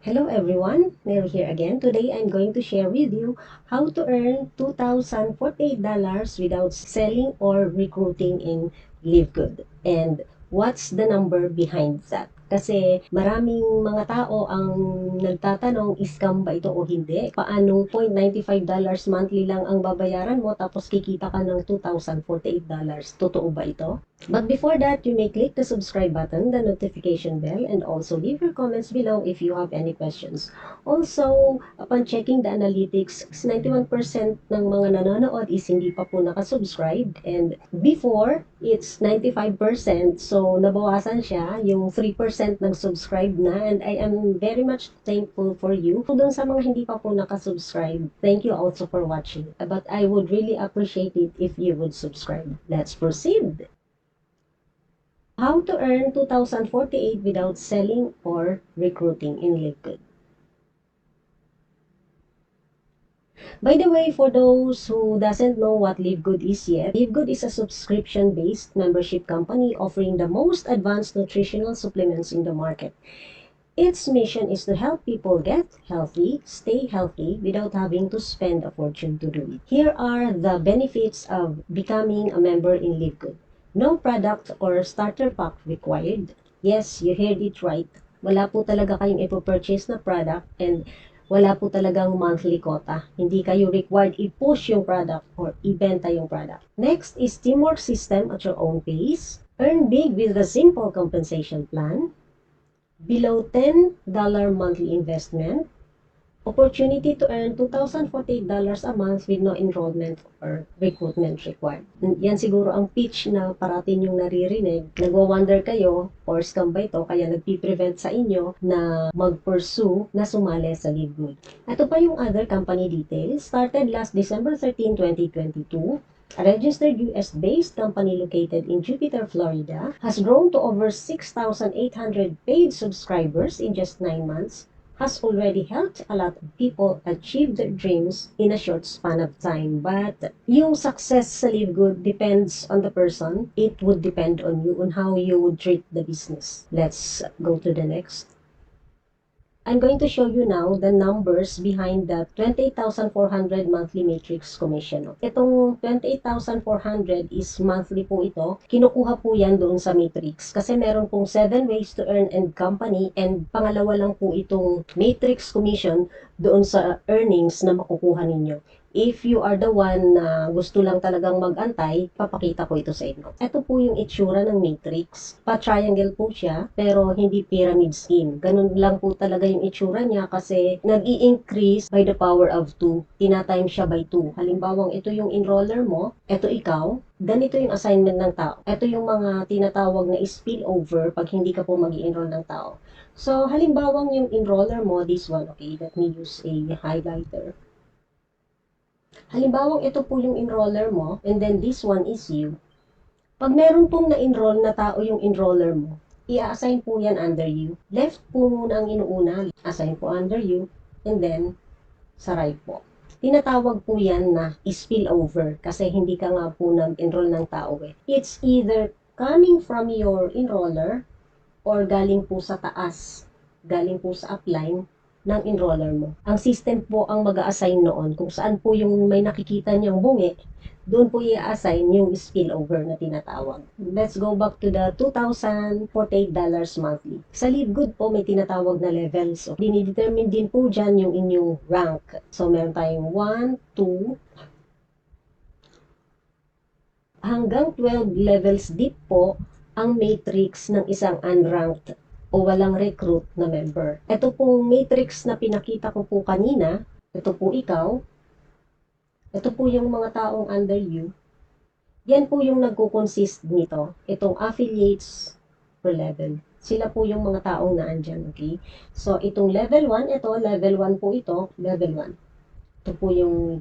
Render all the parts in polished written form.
Hello everyone, Mary here again. Today I'm going to share with you how to earn $2,048 without selling or recruiting in LiveGood. And what's the number behind that? Kasi maraming mga tao ang nagtatanong, scam ba ito o hindi? Paano $0.95 monthly lang ang babayaran mo tapos kikita ka ng $2,048? Totoo ba ito? But before that, you may click the subscribe button, the notification bell, and also leave your comments below if you have any questions. Also, upon checking the analytics, 91% ng mga nanonood is hindi pa po nakasubscribe. And before, it's 95%. So, nabawasan siya. Yung 3% nag-subscribe na. And I am very much thankful for you. So, dun sa mga hindi pa po nakasubscribe, thank you also for watching. But I would really appreciate it if you would subscribe. Let's proceed! How to earn 2,048 without selling or recruiting in LiveGood. By the way, for those who doesn't know what LiveGood is yet, LiveGood is a subscription-based membership company offering the most advanced nutritional supplements in the market. Its mission is to help people get healthy, stay healthy without having to spend a fortune to do it. Here are the benefits of becoming a member in LiveGood. No product or starter pack required. Yes, you heard it right. Wala po talaga kayong ipopurchase na product and wala po talagang monthly quota. Hindi kayo required i-push yung product or ibenta yung product. Next is teamwork system at your own pace. Earn big with a simple compensation plan. Below $10 monthly investment. Opportunity to earn $2,048 a month with no enrollment or recruitment required. Yan siguro ang pitch na parating yung naririnig. Nagwa-wonder kayo, or scam ba ito, kaya nagpi-prevent sa inyo na mag-pursue na sumali sa LiveGood. Ito pa yung other company details. Started last December 13, 2022. A registered US-based company located in Jupiter, Florida, has grown to over 6,800 paid subscribers in just 9 months, has already helped a lot of people achieve their dreams in a short span of time. But yung success sa LiveGood depends on the person. It would depend on you, on how you would treat the business. Let's go to the next. I'm going to show you now the numbers behind the 28,400 monthly matrix commission. Itong 28,400 is monthly po ito. Kinukuha po yan doon sa matrix kasi meron pong 7 ways to earn and company and pangalawa lang po itong matrix commission doon sa earnings na makukuha ninyo. If you are the one na gusto lang talagang mag-antay, papakita ko ito sa inyo. Ito po yung itsura ng matrix. Pa-triangle po siya, pero hindi pyramid scheme. Ganun lang po talaga yung itsura niya kasi nag-i-increase by the power of 2. Tinatime siya by 2. Halimbawang ito yung enroller mo, ito ikaw, ganito yung assignment ng tao. Ito yung mga tinatawag na spillover pag hindi ka po mag-i-enroll ng tao. So, halimbawang yung enroller mo, this one, okay, let me use a highlighter. Halimbawang ito po yung enroller mo, and then this one is you. Pag meron pong na-enroll na tao yung enroller mo, i-assign po yan under you. Left po muna ang inuuna, assign po under you, and then sa right po. Tinatawag po yan na spillover kasi hindi ka nga po nag-enroll ng tao eh. It's either coming from your enroller or galing po sa taas, galing po sa upline ng enroller mo. Ang system po ang mag-a-assign noon kung saan po yung may nakikita niyang bungi, doon po i-assign yung spillover na tinatawag. Let's go back to the $2,048 monthly. Sa LiveGood po may tinatawag na levels. So, dinidetermine din po dyan yung inyong rank. So, meron tayong 1, 2, hanggang 12 levels deep po ang matrix ng isang unranked o walang recruit na member. Ito pong matrix na pinakita ko po kanina, ito po ikaw, ito po yung mga taong under you, yan po yung nagko-consist nito, itong affiliates per level. Sila po yung mga taong naandyan, okay? So, itong level 1, ito, level 1 po ito, level 1. Ito po yung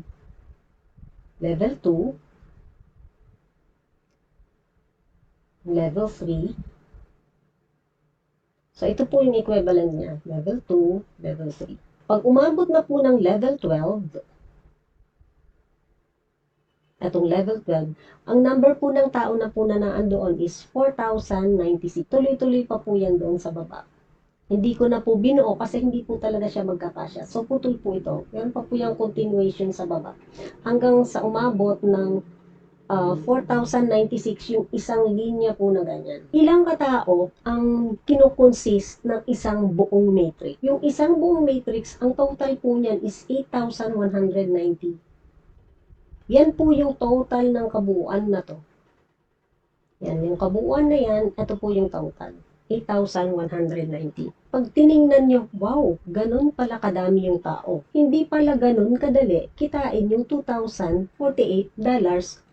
level 2, level 3, so, ito po yung equivalent niya. Level 2, level 3. Pag umabot na po ng level 12, Itong level 12, ang number po ng tao na po na naandoon is 4,096. Tuloy-tuloy pa po yan doon sa baba. Hindi ko na po binuo kasi hindi po talaga siya magkakasya. So, putol po ito. Meron pa po yung continuation sa baba. Hanggang sa umabot ng 4,096 yung isang linya po na ganyan. Ilang katao ang kinukonsist ng isang buong matrix? Yung isang buong matrix, ang total po niyan is 8,190. Yan po yung total ng kabuuan na to. Yan, yung kabuuan na yan, ito po yung total. 8,190. Pag tiningnan nyo, wow, ganun pala kadami yung tao. Hindi pala ganun kadali kitain yung $2,048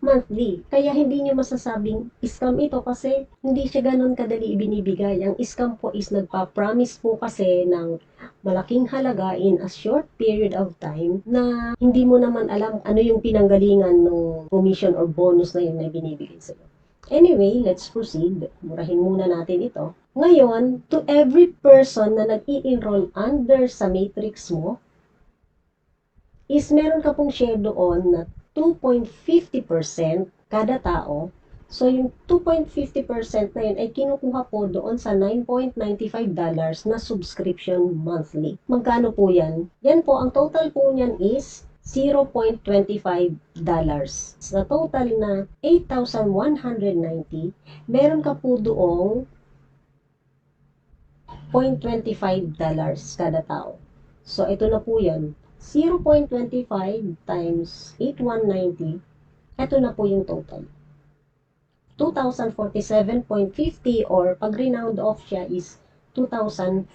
monthly. Kaya hindi nyo masasabing scam ito kasi hindi siya ganun kadali ibinibigay. Ang scam po is nagpa-promise po kasi ng malaking halaga in a short period of time na hindi mo naman alam ano yung pinanggalingan ng commission or bonus na yun na binibigay sa'yo. Anyway, let's proceed. Murahin muna natin ito. Ngayon, to every person na nag-i-enroll under sa matrix mo, is meron ka pong share doon na 2.50% kada tao. So, yung 2.50% na yun ay kinukuha po doon sa $9.95 na subscription monthly. Magkano po yan? Yan po, ang total po niyan is $0.25. Sa total na 8,190, meron ka po doong $0.25 kada tao. So, ito na po yan. 0.25 times 8,190, ito na po yung total. 2,047.50 or pag renound off siya is 2,048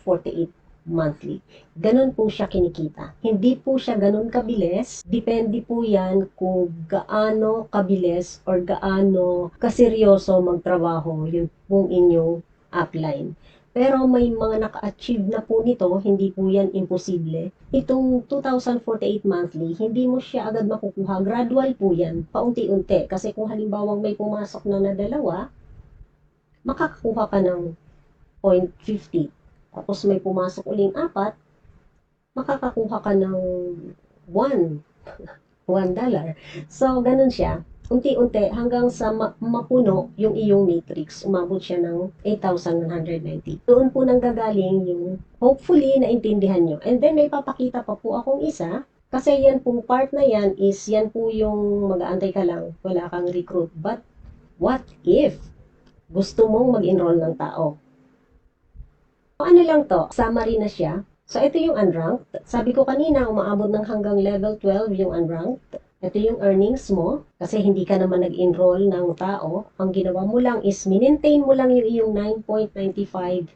monthly. Ganun po siya kinikita. Hindi po siya ganun kabilis. Depende po yan kung gaano kabilis or gaano kaseryoso magtrabaho yung pong inyong upline. Pero may mga naka-achieve na po nito, hindi po yan imposible. Itong 2,048 monthly, hindi mo siya agad makukuha. Gradual po yan, paunti-unti. Kasi kung halimbawa may pumasok na dalawa, makakakuha ka ng 0.50. Tapos may pumasok uling 4, makakakuha ka ng $1. So, ganun siya. Unti-unti hanggang sa mapuno yung iyong matrix. Umabot siya ng 8,190. Doon po nang gagaling yung hopefully naintindihan nyo. And then may papakita pa po akong isa. Kasi yan pong part na yan is yan po yung mag-aantay ka lang. Wala kang recruit. But what if gusto mong mag-enroll ng tao? Ano lang to, summary na siya. So, ito yung unranked. Sabi ko kanina, umaabot ng hanggang level 12 yung unranked. Ito yung earnings mo, kasi hindi ka naman nag-enroll ng tao. Ang ginawa mo lang is, minmaintain mo lang yung iyong $9.95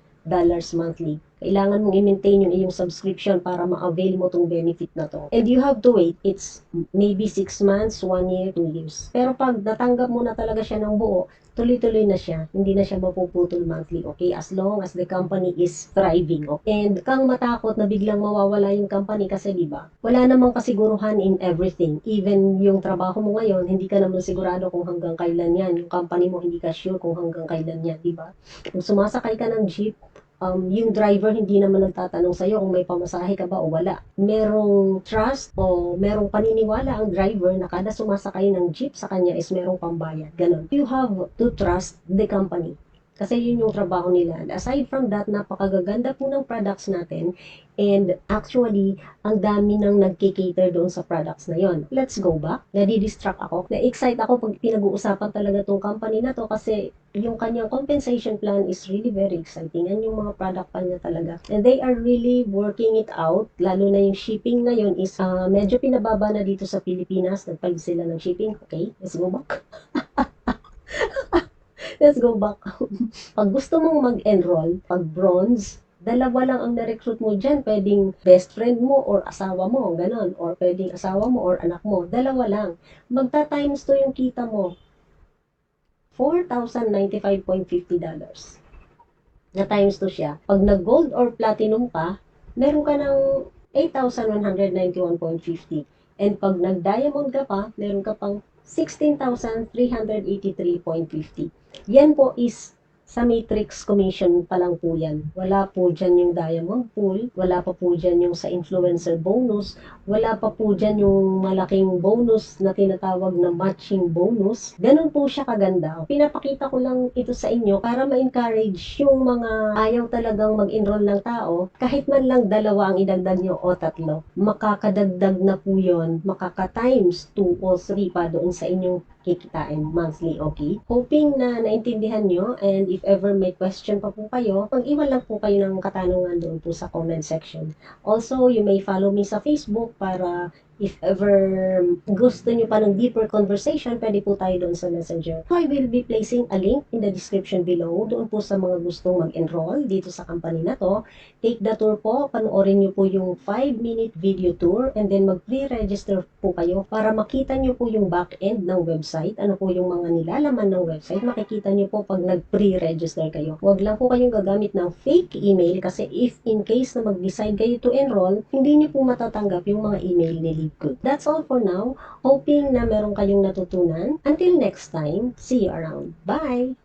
monthly. Kailangan mong i-maintain yung iyong subscription para ma-avail mo tong benefit na to. And you have to wait. It's maybe 6 months, 1 year, 2 years. Pero pag natanggap mo na talaga siya ng buo, tuloy-tuloy na siya. Hindi na siya mapuputol monthly, okay? As long as the company is thriving, okay? And kang matakot na biglang mawawala yung company kasi, di ba? Wala namang kasiguruhan in everything. Even yung trabaho mo ngayon, hindi ka naman sigurado kung hanggang kailan yan. Yung company mo, hindi ka sure kung hanggang kailan yan, di ba? Kung sumasakay ka ng jeep, yung driver hindi naman nagtatanong sa'yo kung may pamasahe ka ba o wala. Merong trust o merong paniniwala ang driver na kada sumasakay ng jeep sa kanya is merong pambayad. Ganon. You have to trust the company. Kasi yun yung trabaho nila. And aside from that, napakagaganda po ng products natin. And actually, ang dami nang nagkikater doon sa products na yon. Let's go back. Nadi-distract ako. Na-excite ako pag pinag-uusapan talaga tong company na to kasi yung kanyang compensation plan is really very exciting. Yan yung mga product pa niya talaga. And they are really working it out. Lalo na yung shipping ngayon is medyo pinababa na dito sa Pilipinas. Nagpalit sila ng shipping. Okay, let's go back. Let's go back. Pag gusto mong mag-enroll, pag bronze, dalawa lang ang na-recruit mo dyan. Pwedeng best friend mo or asawa mo, ganon. Or pwedeng asawa mo or anak mo. Dalawa lang. Magta-times 2 yung kita mo. $4,095.50. Na times 2 siya. Pag nag-gold or platinum pa, meron ka ng 8,191.50. And pag nag-diamond ka pa, meron ka pang 16,383.50. Yan po is Sa matrix commission pa lang po yan. Wala po dyan yung diamond pool, wala pa po dyan yung sa influencer bonus, wala pa po dyan yung malaking bonus na tinatawag na matching bonus. Ganun po siya kaganda. Pinapakita ko lang ito sa inyo para ma-encourage yung mga ayaw talagang mag-enroll ng tao, kahit man lang 2 ang idagdag nyo o 3, makakadagdag na po yun, makaka-times 2 o 3 pa doon sa inyong kikitain monthly, okay? Hoping na naintindihan nyo, and if ever may question pa po kayo, mag-iwan lang po kayo ng katanungan doon po sa comment section. Also, you may follow me sa Facebook para if ever gusto nyo pa ng deeper conversation, pwede po tayo doon sa Messenger. I will be placing a link in the description below doon po sa mga gustong mag-enroll dito sa company na to. Take the tour po, panoorin nyo po yung 5-minute video tour, and then mag-pre-register po kayo para makita nyo po yung back-end ng website, ano po yung mga nilalaman ng website, makikita nyo po pag nag-pre-register kayo. Huwag lang po kayong gagamit ng fake email kasi if in case na mag-decide kayo to enroll, hindi nyo po matatanggap yung mga email ni Livegood. That's all for now. Hoping na meron kayong natutunan. Until next time, see you around. Bye!